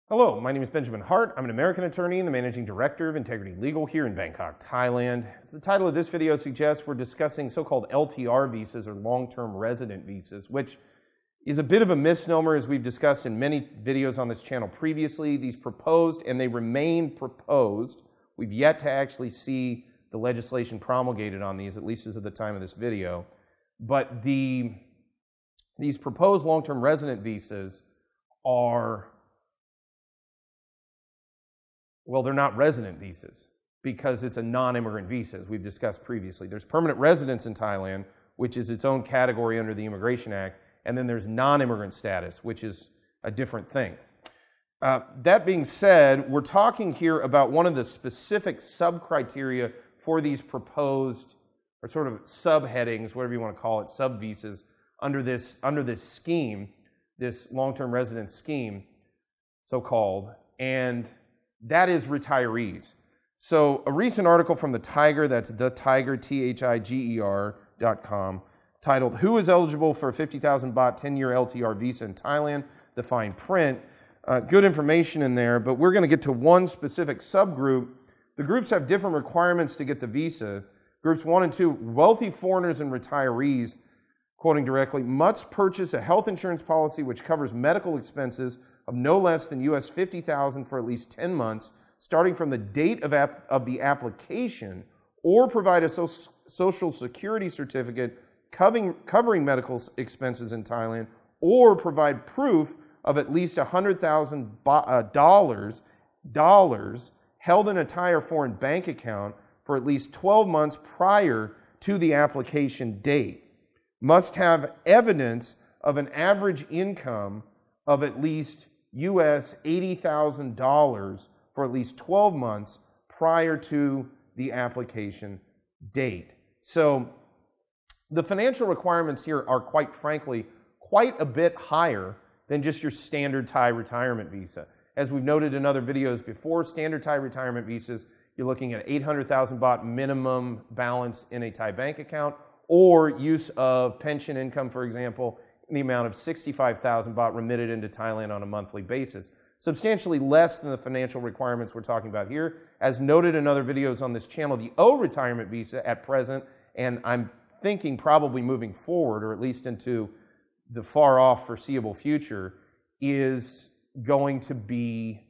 Hello, my name is Benjamin Hart. I'm an American attorney and the Managing Director of Integrity Legal here in Bangkok, Thailand. As the title of this video suggests, we're discussing so-called LTR visas or long-term resident visas, which is a bit of a misnomer as we've discussed in many videos on this channel previously. These proposed, and they remain proposed. We've yet to actually see the legislation promulgated on these, at least as of the time of this video. But these proposed long-term resident visas are, well, they're not resident visas because it's a non-immigrant visa, as we've discussed previously. There's permanent residence in Thailand, which is its own category under the Immigration Act, and then there's non-immigrant status, which is a different thing. That being said, we're talking here about one of the specific sub-criteria for these proposed, or sort of subheadings, whatever you want to call it, sub-visas, under this scheme, this long-term residence scheme, so-called, and that is retirees. So a recent article from the Tiger, that's the Tiger, THIGER.com, titled, "Who is eligible for a 50,000 baht 10-year LTR visa in Thailand?" The fine print. Good information in there, but we're going to get to one specific subgroup. The groups have different requirements to get the visa. Groups 1 and 2, wealthy foreigners and retirees, quoting directly, must purchase a health insurance policy which covers medical expenses of no less than US $50,000 for at least 10 months, starting from the date of the application, or provide a social security certificate covering medical expenses in Thailand, or provide proof of at least $100,000 held in a Thai or foreign bank account for at least 12 months prior to the application date. Must have evidence of an average income of at least US $80,000 for at least 12 months prior to the application date. So the financial requirements here are, quite frankly, quite a bit higher than just your standard Thai retirement visa. As we've noted in other videos before, standard Thai retirement visas, you're looking at 800,000 baht minimum balance in a Thai bank account, or use of pension income, for example, in the amount of 65,000 baht remitted into Thailand on a monthly basis. Substantially less than the financial requirements we're talking about here. As noted in other videos on this channel, the O retirement visa at present, and I'm thinking probably moving forward, or at least into the far off foreseeable future, is going to be,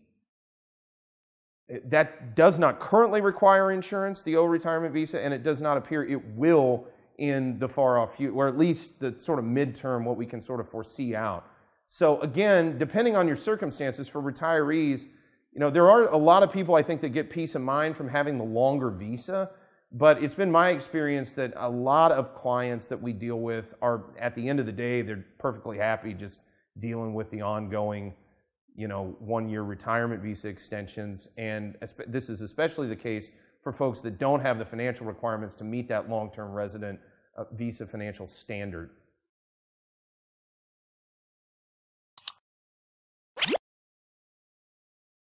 that does not currently require insurance, the O retirement visa, and it does not appear it will in the far off future, or at least the sort of midterm, what we can sort of foresee out. So again, depending on your circumstances, for retirees, you know, there are a lot of people I think that get peace of mind from having the longer visa, but it's been my experience that a lot of clients that we deal with are, at the end of the day, they're perfectly happy just dealing with the ongoing, you know, one-year retirement visa extensions. And this is especially the case for folks that don't have the financial requirements to meet that long-term resident visa financial standard.